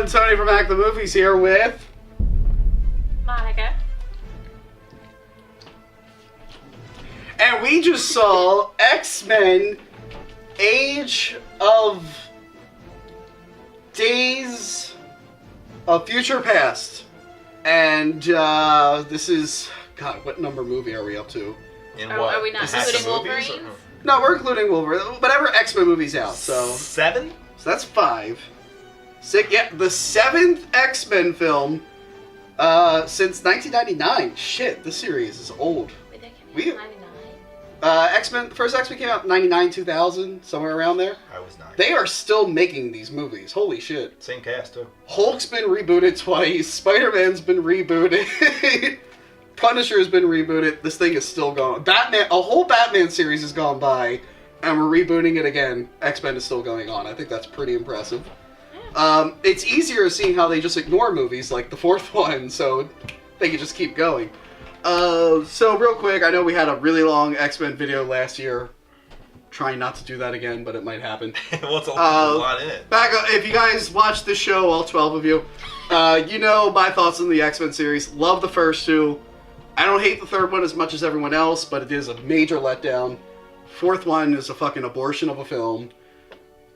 everyone, Tony from Act the Movies here with Monica. And we just saw X-Men Age of Days of Future Past. And this is, God, what number movie are we up to? In what? Are we not including Wolverine? No, we're including Wolverine. Whatever X-Men movie's out, so... 7? So that's 5. 6, yeah, the 7th X-Men film since 1999. Shit, this series is old. Wait, that came out in 99? X-Men, the first X-Men came out in 99, 2000, somewhere around there. I was 9. They are still making these movies. Holy shit. Same cast, too. Hulk's been rebooted twice. Spider-Man's been rebooted. Punisher's been rebooted. This thing is still going. Batman, a whole Batman series has gone by, and we're rebooting it again. X-Men is still going on. I think that's pretty impressive. It's easier seeing how they just ignore movies like the 4th one, so they can just keep going. So real quick, I know we had a really long X-Men video last year. Trying not to do that again, but it might happen. Well, it's a lot in it. If you guys watched the show, all 12 of you, you know my thoughts on the X-Men series. Love the first 2. I don't hate the 3rd one as much as everyone else, but it is a major letdown. 4th one is a fucking abortion of a film.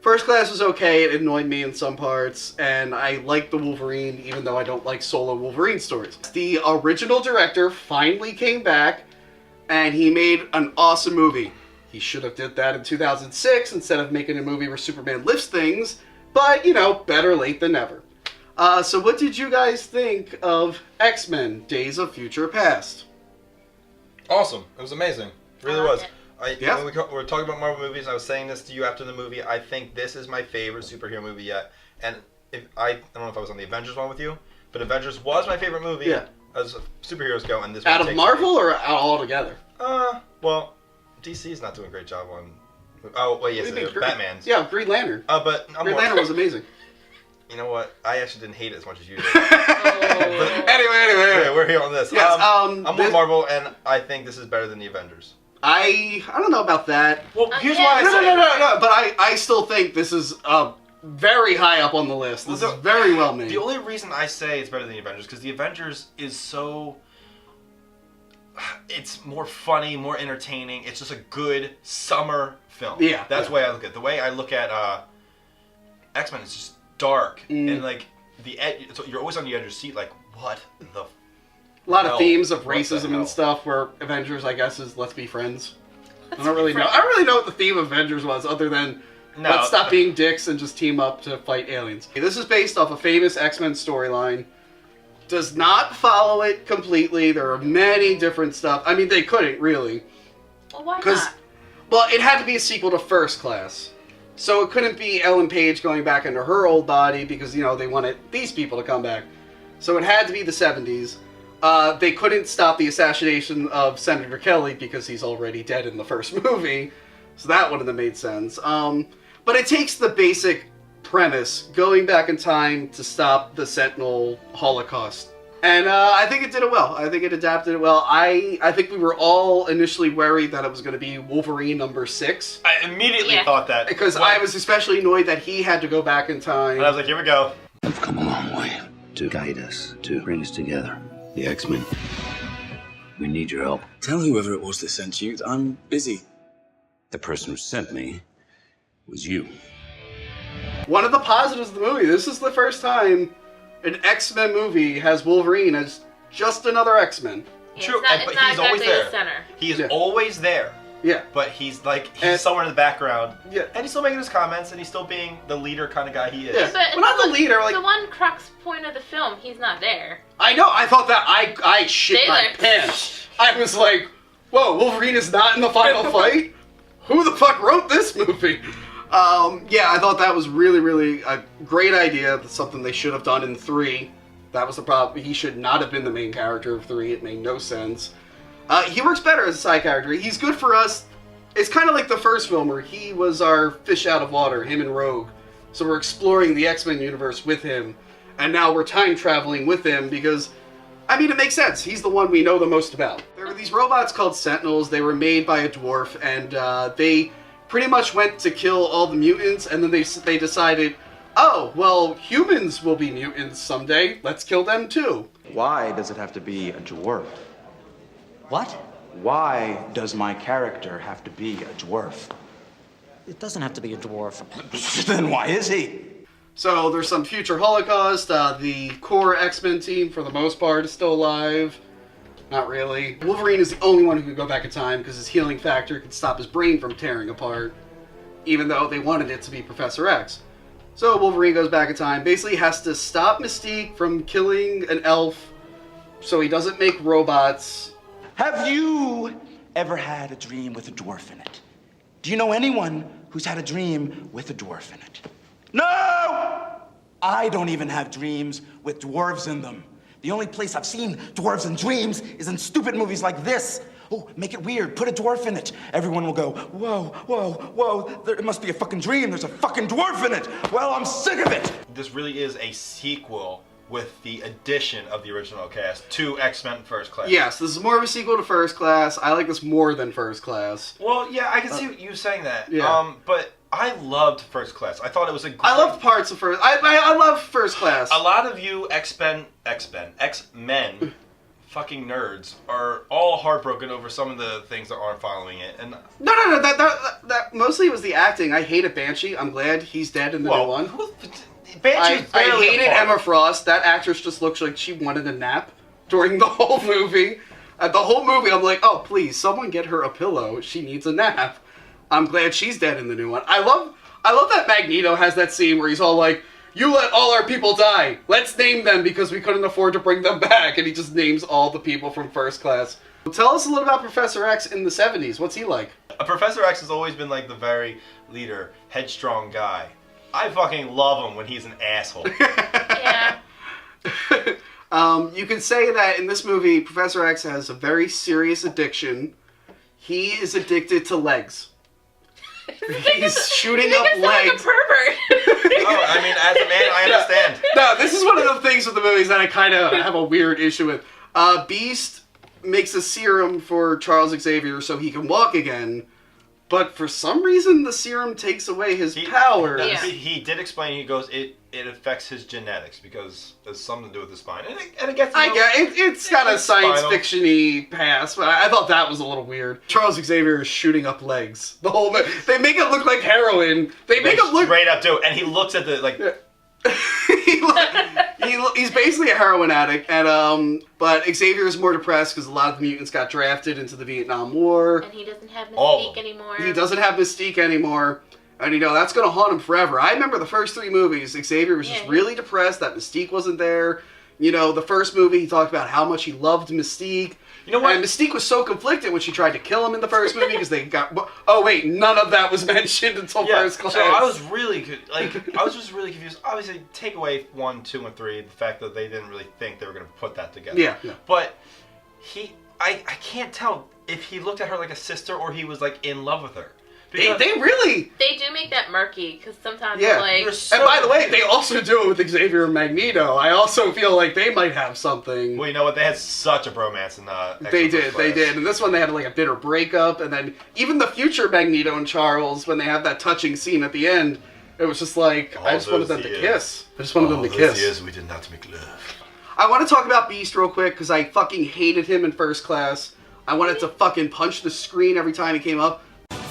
First Class was okay, it annoyed me in some parts, and I like the Wolverine, even though I don't like solo Wolverine stories. The original director finally came back, and he made an awesome movie. He should have did that in 2006 instead of making a movie where Superman lifts things, but, you know, better late than never. So what did you guys think of X-Men Days of Future Past? Awesome. It was amazing. It really was. When we were talking about Marvel movies, and I was saying this to you after the movie, I think this is my favorite superhero movie yet. And I don't know if I was on the Avengers one with you, but Avengers was my favorite movie as superheroes go. And this out of Marvel or out altogether? Well, DC is not doing a great job on... Oh, wait, yes, Batman's. Yeah, Green Lantern. But Green Lantern was amazing. You know what? I actually didn't hate it as much as you did. Anyway, we're here on this. Yes, I'm with Marvel, and I think this is better than the Avengers. I don't know about that. Well, here's why I say No, but I still think this is very high up on the list. This is very well made. The only reason I say it's better than the Avengers, because the Avengers is so... It's more funny, more entertaining. It's just a good summer film. Yeah. That's the way I look at it. The way I look at X-Men is just dark. And like, so you're always on the edge of your seat like, what the... A lot of themes of racism and stuff, where Avengers, I guess, is let's be friends. I don't really know what the theme of Avengers was, other than let's stop being dicks and just team up to fight aliens. This is based off a famous X-Men storyline. Does not follow it completely. There are many different stuff. I mean, they couldn't, really. Well, why not? Well, it had to be a sequel to First Class. So it couldn't be Ellen Page going back into her old body because, you know, they wanted these people to come back. So it had to be the 70s. They couldn't stop the assassination of Senator Kelly because he's already dead in the first movie. So that wouldn't have made sense. But it takes the basic premise, going back in time to stop the Sentinel Holocaust. And I think it did it well. I think it adapted it well. I think we were all initially worried that it was going to be Wolverine number 6. I immediately thought that. Because I was especially annoyed that he had to go back in time. And I was like, here we go. I've come a long way to guide us, to bring us together. The X-Men. We need your help. Tell whoever it was that sent you that I'm busy. The person who sent me was you. One of the positives of the movie, this is the first time an X-Men movie has Wolverine as just another X-Men. Yeah, True, but he's always there. The center. He is always there. Yeah. But he's somewhere in the background. Yeah. And he's still making his comments, and he's still being the leader kind of guy he is. Yeah. But not the leader, like... The one crux point of the film, he's not there. I know, I thought that, I shit my pants. I was like, whoa, Wolverine is not in the final fight? Who the fuck wrote this movie? Yeah, I thought that was really, really a great idea. That's something they should have done in 3. That was the problem. He should not have been the main character of 3. It made no sense. He works better as a side character. He's good for us. It's kind of like the first film where he was our fish out of water, him and Rogue. So we're exploring the X-Men universe with him. And now we're time traveling with him because, I mean, it makes sense. He's the one we know the most about. There were these robots called Sentinels. They were made by a dwarf, and they pretty much went to kill all the mutants, and then they decided, oh, well, humans will be mutants someday. Let's kill them too. Why does it have to be a dwarf? What? Why does my character have to be a dwarf? It doesn't have to be a dwarf. Then why is he? So there's some future Holocaust. The core X-Men team, for the most part, is still alive. Not really. Wolverine is the only one who can go back in time because his healing factor can stop his brain from tearing apart, even though they wanted it to be Professor X. So Wolverine goes back in time, basically has to stop Mystique from killing an elf so he doesn't make robots. Have you ever had a dream with a dwarf in it? Do you know anyone who's had a dream with a dwarf in it? No! I don't even have dreams with dwarves in them. The only place I've seen dwarves in dreams is in stupid movies like this. Oh, make it weird. Put a dwarf in it. Everyone will go, whoa, whoa, whoa. It must be a fucking dream. There's a fucking dwarf in it. Well, I'm sick of it. This really is a sequel with the addition of the original cast to X-Men First Class. Yes, this is more of a sequel to First Class. I like this more than First Class. Well, yeah, I can see you saying that. Yeah. But I loved First Class. I thought it was a great... I loved parts of First... I love First Class. A lot of you X-Men, fucking nerds are all heartbroken over some of the things that aren't following it. And No. That mostly was the acting. I hated Banshee. I'm glad he's dead in the new one. I hated Emma Frost. That actress just looks like she wanted a nap during the whole movie. The whole movie, I'm like, oh, please, someone get her a pillow. She needs a nap. I'm glad she's dead in the new one. I love that Magneto has that scene where he's all like, you let all our people die. Let's name them because we couldn't afford to bring them back. And he just names all the people from First Class. Tell us a little about Professor X in the 70s. What's he like? Professor X has always been like the very leader, headstrong guy. I fucking love him when he's an asshole. Yeah. You can say that in this movie, Professor X has a very serious addiction. He is addicted to legs. He's shooting up legs. Like a pervert. Oh, I mean, as a man, I understand. No, this is one of the things with the movies that I kind of have a weird issue with. Beast makes a serum for Charles Xavier so he can walk again. But for some reason, the serum takes away his powers. Yeah. He did explain. He goes, it affects his genetics because there's something to do with the spine, and it gets. It's got a science fiction-y past, but I thought that was a little weird. Charles Xavier is shooting up legs. The whole they make it look like heroin. They make it look straight up too, and he looks at the like. He's basically a heroin addict, and but Xavier is more depressed because a lot of the mutants got drafted into the Vietnam War. And he doesn't have Mystique anymore. He doesn't have Mystique anymore, and that's going to haunt him forever. I remember the first 3 movies, Xavier was just really depressed that Mystique wasn't there. The first movie, he talked about how much he loved Mystique. You know what? And Mystique was so conflicted when she tried to kill him in the first movie because they got... Oh, wait, none of that was mentioned until First Class. So I was really just really confused. Obviously, take away 1, 2, and 3, the fact that they didn't really think they were going to put that together. Yeah. But I can't tell if he looked at her like a sister or he was like in love with her. They really... They do make that murky, because sometimes and by the way, they also do it with Xavier and Magneto. I also feel like they might have something. Well, you know what? They had such a bromance in They did. And this one, they had like a bitter breakup, and then even the future Magneto and Charles, when they have that touching scene at the end, it was just like, I just wanted them to kiss. I just wanted them to kiss. Years we did not make love. I want to talk about Beast real quick, because I fucking hated him in First Class. I wanted to fucking punch the screen every time he came up.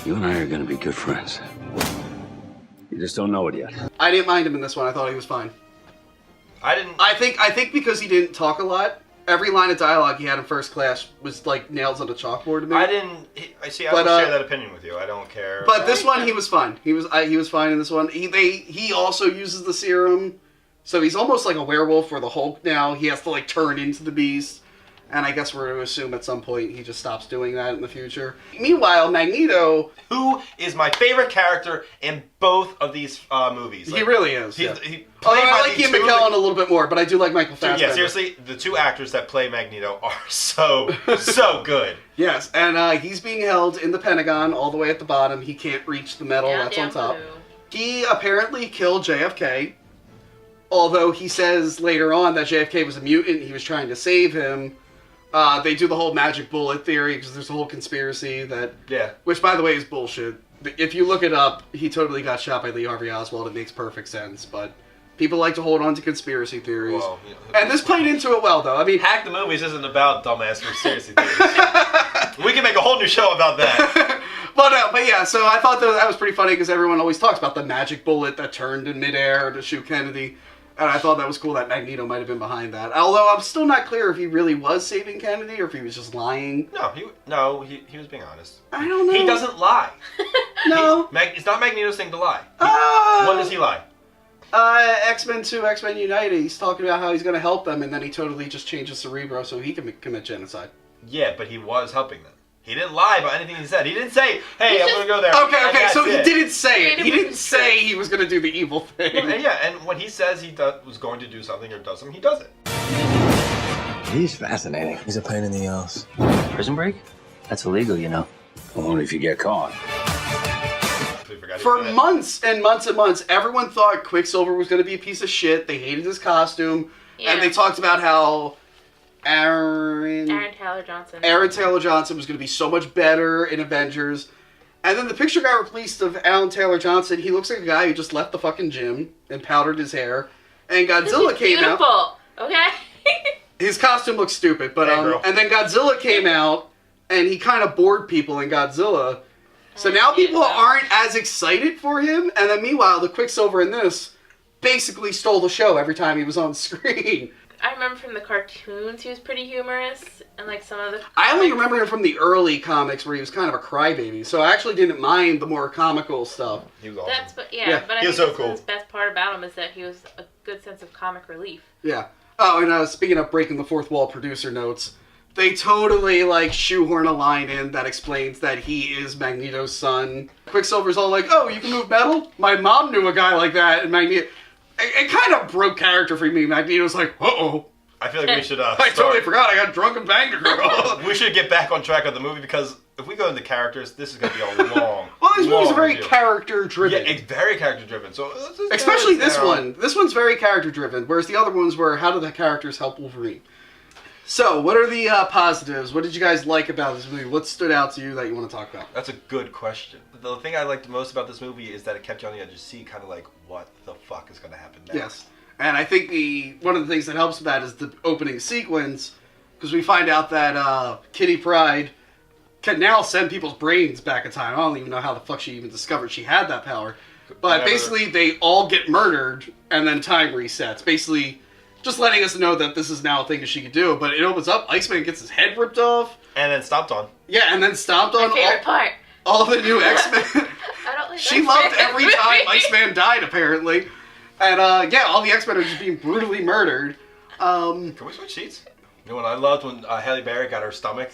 You and I are gonna be good friends. You just don't know it yet. I didn't mind him in this one. I thought he was fine. I think because he didn't talk a lot, every line of dialogue he had in First Class was like nails on a chalkboard to me. I don't share that opinion with you. I don't care. But this one, he was fine. He was fine in this one. He also uses the serum, so he's almost like a werewolf or the Hulk now. He has to like turn into the Beast. And I guess we're to assume at some point he just stops doing that in the future. Meanwhile, Magneto... Who is my favorite character in both of these movies. He really is. I like Ian McKellen a little bit more, but I do like Michael Fassbender. Yeah, seriously, the 2 actors that play Magneto are so good. Yes, and he's being held in the Pentagon all the way at the bottom. He can't reach the metal that's on top. He apparently killed JFK, although he says later on that JFK was a mutant. He was trying to save him. They do the whole magic bullet theory because there's a whole conspiracy that... Yeah. Which, by the way, is bullshit. If you look it up, he totally got shot by Lee Harvey Oswald. It makes perfect sense, but people like to hold on to conspiracy theories. Well, and this played into it well, though. I mean, Hack the Movies isn't about dumbass conspiracy theories. We can make a whole new show about that. But yeah, so I thought that was pretty funny because everyone always talks about the magic bullet that turned in midair to shoot Kennedy. And I thought that was cool that Magneto might have been behind that. Although I'm still not clear if he really was saving Kennedy or if he was just lying. No, he was being honest. I don't know. He doesn't lie. No. It's not Magneto's thing to lie. When does he lie? X-Men 2, X-Men United, he's talking about how he's going to help them, and then he totally just changes Cerebro so he can commit genocide. Yeah, but he was helping them. He didn't lie about anything he said. He didn't say, hey, I'm going to go there. Okay, so he didn't say it. He didn't say he was going to do the evil thing. Yeah, and when he says he was going to do something or does something, he does it. He's fascinating. He's a pain in the ass. Prison break? That's illegal, you know. Only if you get caught. For months and months and months, everyone thought Quicksilver was going to be a piece of shit. They hated his costume. Yeah. And they talked about how Aaron Taylor Johnson was going to be so much better in Avengers. And then the picture got released of Aaron Taylor Johnson. He looks like a guy who just left the fucking gym and powdered his hair. And Godzilla came out. Okay. His costume looks stupid, but and then Godzilla came out and he kind of bored people in Godzilla. So now people aren't as excited for him, and then meanwhile, the Quicksilver in this basically stole the show every time he was on screen. I remember from the cartoons he was pretty humorous, and like some of the... I only remember him from the early comics where he was kind of a crybaby, so I actually didn't mind the more comical stuff. He was awesome. But I he was think so cool. The best part about him is that he was a good sense of comic relief. Yeah. Oh, and speaking of breaking the fourth wall producer notes... They totally, shoehorn a line in that explains that he is Magneto's son. Quicksilver's all like, oh, you can move metal? My mom knew a guy like that. And Magneto... It kind of broke character for me. Magneto's like, uh-oh. I feel like we should I totally forgot. I got drunk and banged a girl. We should get back on track of the movie because if we go into characters, this is going to be a long, well, this movie's very character-driven. Yeah, it's very character-driven. So especially this one. This one's very character-driven, whereas the other ones were, how do the characters help Wolverine? So, what are the positives? What did you guys like about this movie? What stood out to you that you want to talk about? That's a good question. The thing I liked most about this movie is that it kept you on the edge of your seat, kind of like, what the fuck is going to happen next? Yes. And I think one of the things that helps with that is the opening sequence, because we find out that Kitty Pryde can now send people's brains back in time. I don't even know how the fuck she even discovered she had that power. But basically, they all get murdered, and then time resets. Basically... just letting us know that this is now a thing that she could do. But it opens up, Iceman gets his head ripped off. And then stomped on. Yeah, and then stomped on. My favorite part. All the new X-Men. I don't like She loved every time Iceman died, apparently. And, all the X-Men are just being brutally murdered. Can we switch seats? You know what I loved when Halle Berry got her stomach,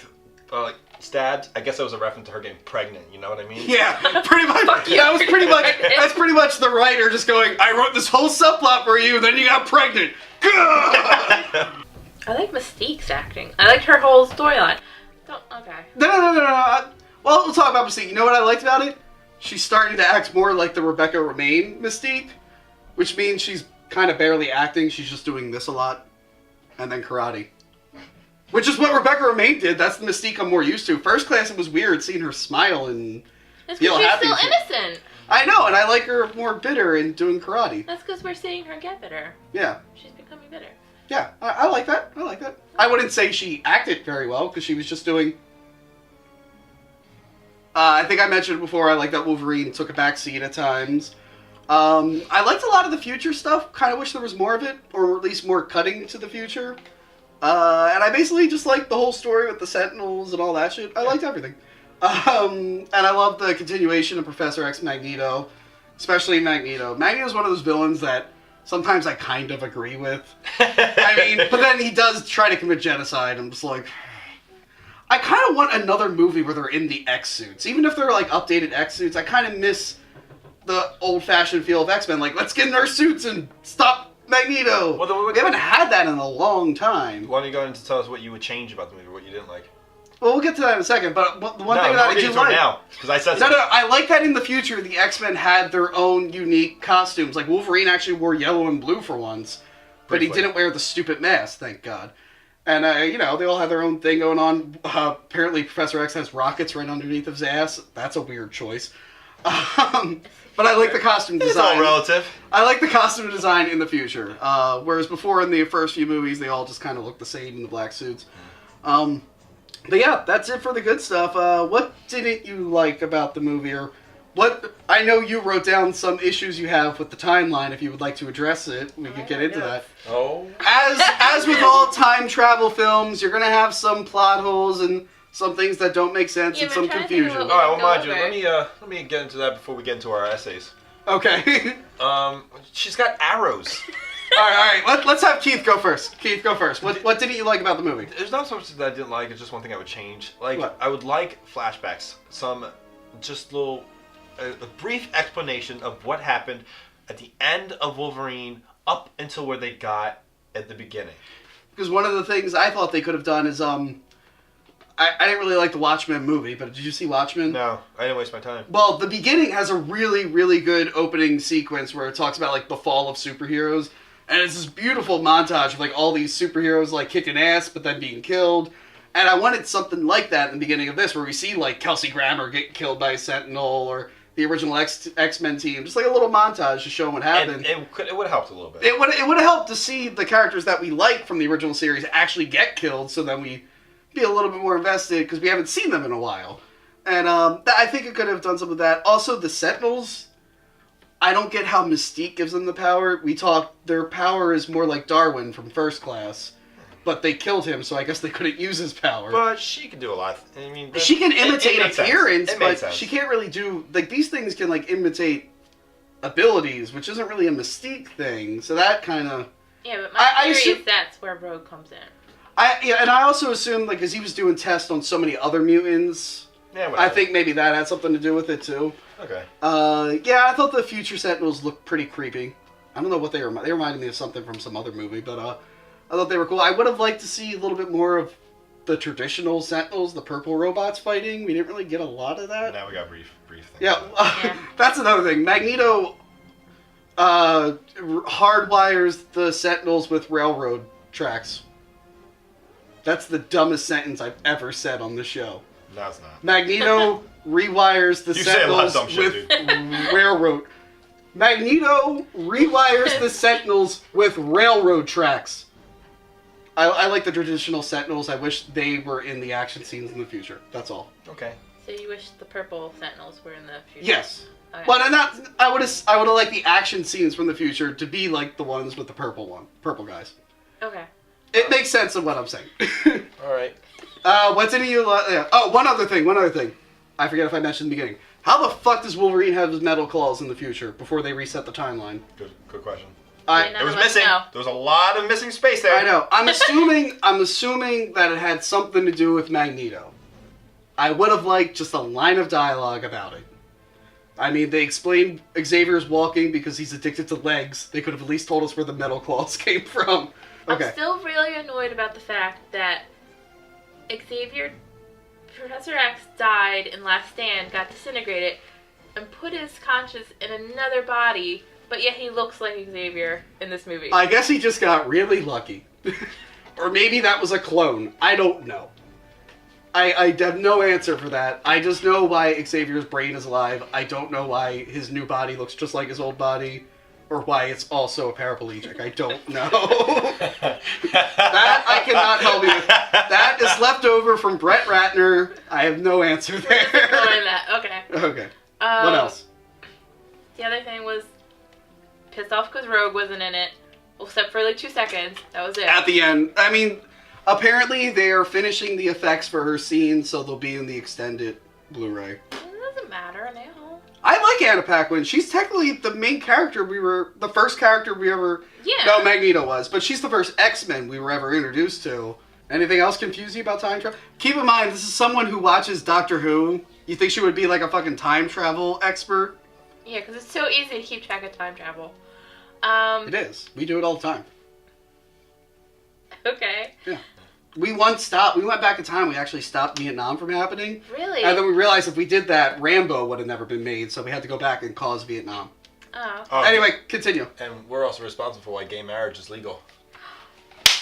stabbed? I guess that was a reference to her getting pregnant, you know what I mean? Yeah, pretty much. That's pretty much the writer just going, I wrote this whole subplot for you, then you got pregnant. I like Mystique's acting. I liked her whole storyline. Okay. No. Well, we'll talk about Mystique. You know what I liked about it? She's starting to act more like the Rebecca Romijn Mystique, which means she's kind of barely acting. She's just doing this a lot, and then karate. Which is what Rebecca Romijn did. That's the Mystique I'm more used to. First Class, it was weird seeing her smile and feel happy. She's still innocent. I know, and I like her more bitter and doing karate. That's because we're seeing her get bitter. Yeah. She's becoming bitter. Yeah, I like that. I wouldn't say she acted very well, because she was just doing... I think I mentioned before, I like that Wolverine took a back seat at times. I liked a lot of the future stuff. Kind of wish there was more of it, or at least more cutting to the future. And I basically just liked the whole story with the Sentinels and all that shit. I liked everything. And I love the continuation of Professor X Magneto, especially Magneto. Magneto's one of those villains that sometimes I kind of agree with. I mean, but then he does try to commit genocide. I'm just like, I kind of want another movie where they're in the X suits. Even if they're like updated X suits, I kind of miss the old-fashioned feel of X-Men. Like, let's get in our suits and stop Magneto. Well, we haven't had that in a long time. Why don't you go in to tell us what you would change about the movie, what you didn't like? Well, we'll get to that in a second, but the one thing that I do like... now, because I said No, I like that in the future the X-Men had their own unique costumes. Like, Wolverine actually wore yellow and blue for once, but he didn't wear the stupid mask, thank God. And, they all have their own thing going on. Apparently, Professor X has rockets right underneath his ass. That's a weird choice. But I like the costume design. It's all relative. I like the costume design in the future. Whereas before in the first few movies, they all just kind of look the same in the black suits. But yeah, that's it for the good stuff. What didn't you like about the movie, or what? I know you wrote down some issues you have with the timeline. If you would like to address it, we could get into that. Oh. As with all time travel films, you're gonna have some plot holes and some things that don't make sense and some confusion. All right, well, mind you, let me get into that before we get into our essays. Okay. She's got arrows. All right. Let's have Keith go first. Keith, go first. What didn't you like about the movie? There's not so much that I didn't like. It's just one thing I would change. Like, what? I would like flashbacks. Some just little, a brief explanation of what happened at the end of Wolverine up until where they got at the beginning. Because one of the things I thought they could have done is I didn't really like the Watchmen movie, but did you see Watchmen? No, I didn't waste my time. Well, the beginning has a really, really good opening sequence where it talks about, like, the fall of superheroes. And it's this beautiful montage of, like, all these superheroes, like, kicking ass, but then being killed. And I wanted something like that in the beginning of this, where we see, like, Kelsey Grammer get killed by a Sentinel, or the original X-Men team. Just, like, a little montage to show what happened. And it would have helped a little bit. It would have helped to see the characters that we like from the original series actually get killed, so then we be a little bit more invested, because we haven't seen them in a while. And I think it could have done some of that. Also, the Sentinels, I don't get how Mystique gives them the power. Their power is more like Darwin from First Class, but they killed him, so I guess they couldn't use his power. But she can do a lot. I mean, she can imitate appearance, but sense. She can't really do, like, these things can, like, imitate abilities, which isn't really a Mystique thing, so that kind of... Yeah, but my theory is that's where Rogue comes in. And I also assumed, like, because he was doing tests on so many other mutants, I think maybe that had something to do with it, too. Okay. Yeah, I thought the future Sentinels looked pretty creepy. I don't know what they reminded. They reminded me of something from some other movie, but I thought they were cool. I would have liked to see a little bit more of the traditional Sentinels, the purple robots fighting. We didn't really get a lot of that. Now we got brief things. Yeah, that's another thing. Magneto hardwires the Sentinels with railroad tracks. That's the dumbest sentence I've ever said on the show. No, it's not. Magneto rewires the Sentinels with railroad. Magneto rewires the Sentinels with railroad tracks. I like the traditional Sentinels. I wish they were in the action scenes in the future. That's all. Okay. So you wish the purple Sentinels were in the future? Yes. Okay. But I would have liked the action scenes from the future to be like the ones with the purple guys. Okay. It makes sense of what I'm saying. All right. What's in you? Oh, one other thing. I forget if I mentioned in the beginning. How the fuck does Wolverine have his metal claws in the future before they reset the timeline? Good question. It was missing. There was a lot of missing space there. I know. I'm assuming that it had something to do with Magneto. I would have liked just a line of dialogue about it. I mean, they explained Xavier's walking because he's addicted to legs. They could have at least told us where the metal claws came from. Okay. I'm still really annoyed about the fact that Professor X died in Last Stand, got disintegrated, and put his conscience in another body, but yet he looks like Xavier in this movie. I guess he just got really lucky. Or maybe that was a clone. I don't know. I have no answer for that. I just know why Xavier's brain is alive. I don't know why his new body looks just like his old body. Or why it's also a paraplegic. I don't know. That I cannot help you with. That is left over from Brett Ratner. I have no answer there. Okay. Okay. What else? The other thing was pissed off because Rogue wasn't in it, except for like 2 seconds. That was it. At the end. I mean, apparently they are finishing the effects for her scene, so they'll be in the extended Blu-ray. It doesn't matter now. I like Anna Paquin. She's technically the main character the first character we ever... Yeah. No, Magneto was, but she's the first X-Men we were ever introduced to. Anything else confuse you about time travel? Keep in mind, this is someone who watches Doctor Who. You think she would be like a fucking time travel expert? Yeah, because it's so easy to keep track of time travel. It is. We do it all the time. Okay. Yeah. We went back in time, we actually stopped Vietnam from happening. Really? And then we realized if we did that, Rambo would have never been made, so we had to go back and cause Vietnam. Oh. Anyway, continue. And we're also responsible for why gay marriage is legal.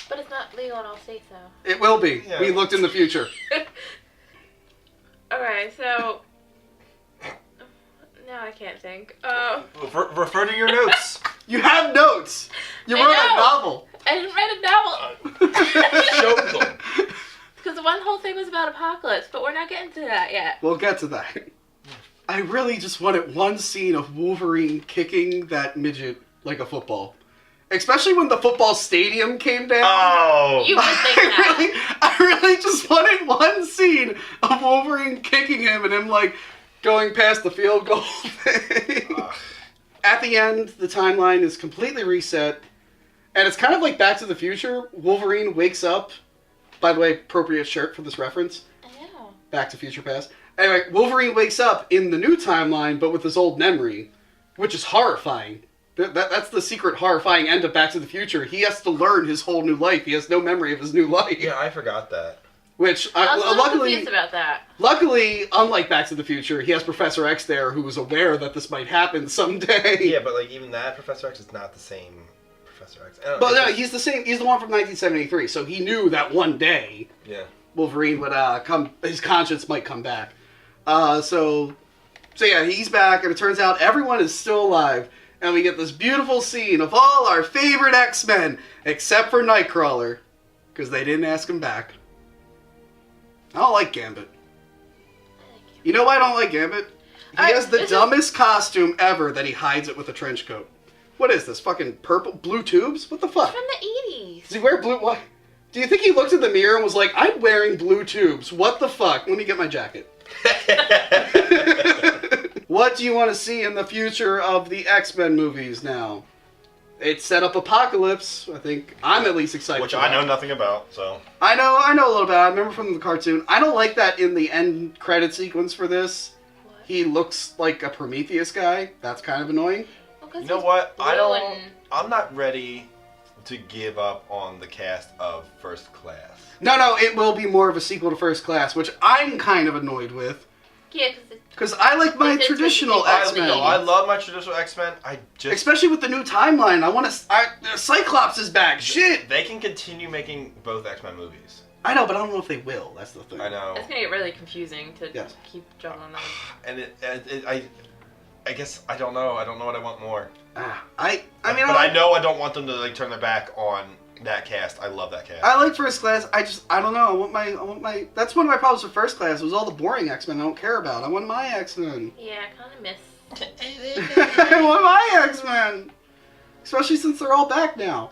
But it's not legal in all states, though. It will be. Yeah. We looked in the future. Okay, so... Now I can't think. Refer to your notes. You have notes. You I wrote know. a novel. I didn't write a novel. Show them. Because the one whole thing was about Apocalypse, but we're not getting to that yet. We'll get to that. I really just wanted one scene of Wolverine kicking that midget like a football. Especially when the football stadium came down. Oh. You would think that. I really just wanted one scene of Wolverine kicking him and him like going past the field goal thing. At the end, the timeline is completely reset. And it's kind of like Back to the Future. Wolverine wakes up. By the way, appropriate shirt for this reference. I know. Back to Future Past. Anyway, Wolverine wakes up in the new timeline, but with his old memory, which is horrifying. That's the secret horrifying end of Back to the Future. He has to learn his whole new life. He has no memory of his new life. Yeah, I forgot that. Which, I was a little luckily, confused about that. Luckily, unlike Back to the Future, he has Professor X there who was aware that this might happen someday. Yeah, but like even that Professor X is not the same Professor X. But no, he's the same. He's the one from 1973, so he knew that one day Wolverine would come. His conscience might come back. So yeah, he's back, and it turns out everyone is still alive, and we get this beautiful scene of all our favorite X-Men, except for Nightcrawler, because they didn't ask him back. I don't like Gambit. You know why I don't like Gambit? He has the dumbest costume ever that he hides it with a trench coat. What is this? Fucking purple? Blue tubes? What the fuck? From the 80s. Does he wear blue? What? Do you think he looked in the mirror and was like, I'm wearing blue tubes. What the fuck? Let me get my jacket. What do you want to see in the future of the X-Men movies now? It set up Apocalypse. I think I'm at least excited. Which I know nothing about, so. I know a little bit. I remember from the cartoon. I don't like that in the end credit sequence for this. What? He looks like a Prometheus guy. That's kind of annoying. You know what? I'm not ready to give up on the cast of First Class. No, it will be more of a sequel to First Class, which I'm kind of annoyed with. Yeah, because I like my traditional X-Men. I love my traditional X-Men. Especially with the new timeline. I want to. Cyclops is back. Shit. They can continue making both X-Men movies. I know, but I don't know if they will. That's the thing. I know. It's gonna get really confusing to keep juggling them. And I guess I don't know. I don't know what I want more. I know I don't want them to like turn their back on that cast. I love that cast. I like First Class. I don't know. I want my. That's one of my problems with First Class. Was all the boring X-Men I don't care about. I want my X-Men. Yeah, I kind of miss. I want my X-Men, especially since they're all back now.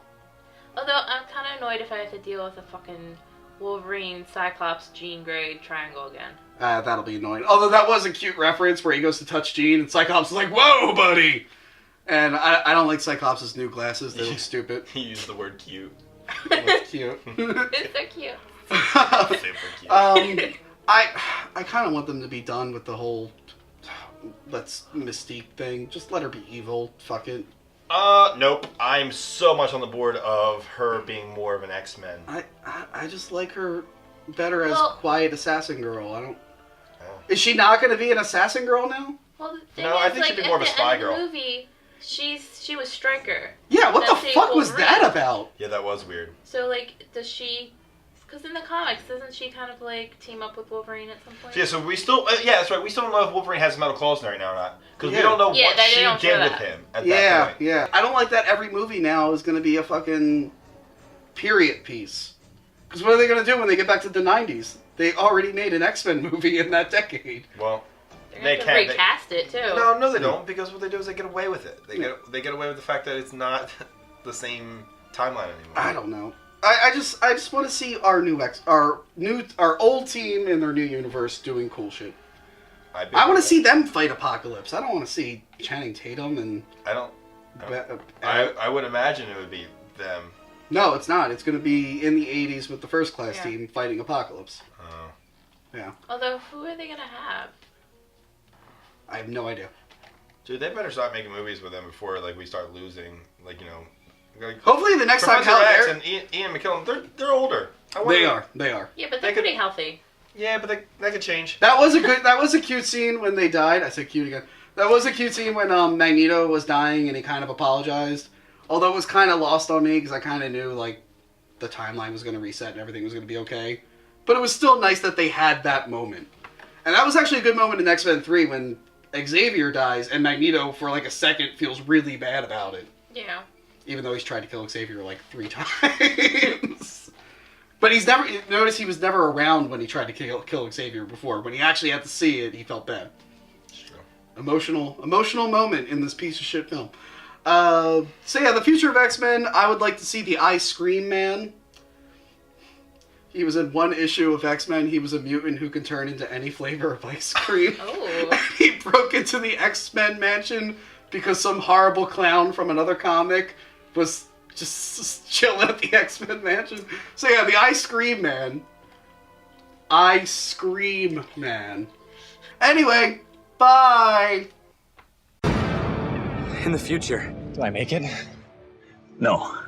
Although I'm kind of annoyed if I have to deal with a fucking Wolverine, Cyclops, Jean Grey triangle again. That'll be annoying. Although that was a cute reference where he goes to touch Jean and Cyclops is like, "Whoa, buddy!" And I don't like Cyclops' new glasses. They look stupid. He used the word cute. It's cute. It's so cute. Super cute. I kind of want them to be done with the whole Mystique thing. Just let her be evil. Fuck it. Nope. I'm so much on the board of her being more of an X-Men. I just like her better as quiet assassin girl. I don't. Oh. Is she not going to be an assassin girl now? Well, the thing no, is, I think she'd be more of a spy girl. In the movie, she was Stryker. Yeah, what the fuck was that about? Yeah, that was weird. So does she? Because in the comics, doesn't she kind of team up with Wolverine at some point? Yeah, so we still, that's right. We still don't know if Wolverine has metal claws right now or not, because we don't know what she did with him at that point. Yeah. I don't like that every movie now is going to be a fucking period piece. Because what are they going to do when they get back to the 90s? They already made an X-Men movie in that decade. Well, they can recast it too. No, they don't, because what they do is they get away with it. They get away with the fact that it's not the same timeline anymore. I don't know. I just want to see our old team in their new universe doing cool shit. I want to see them fight Apocalypse. I don't want to see Channing Tatum and. I would imagine it would be them. No, it's not. It's going to be in the 80s with the First Class team fighting Apocalypse. Oh. Yeah. Although, who are they going to have? I have no idea. Dude, they better start making movies with them before we start losing, hopefully the next time Professor X and Ian McKellen, they're older. They are. Yeah, but they're pretty healthy. Yeah, but that could change. That was a cute scene when they died. I said cute again. That was a cute scene when Magneto was dying and he kind of apologized. Although it was kind of lost on me because I kind of knew the timeline was going to reset and everything was going to be okay. But it was still nice that they had that moment. And that was actually a good moment in X-Men 3 when Xavier dies, and Magneto, for like a second, feels really bad about it. Yeah. Even though he's tried to kill Xavier like 3 times. But he's never... Notice he was never around when he tried to kill Xavier before. When he actually had to see it, he felt bad. It's true. Emotional moment in this piece of shit film. So yeah, the future of X-Men, I would like to see the Ice Cream Man. He was in one issue of X-Men. He was a mutant who can turn into any flavor of ice cream. Oh. He broke into the X-Men mansion because some horrible clown from another comic was just chilling at the X-Men mansion. So yeah, the Ice Cream Man. Ice Cream Man. Anyway, bye! In the future. Do I make it? No.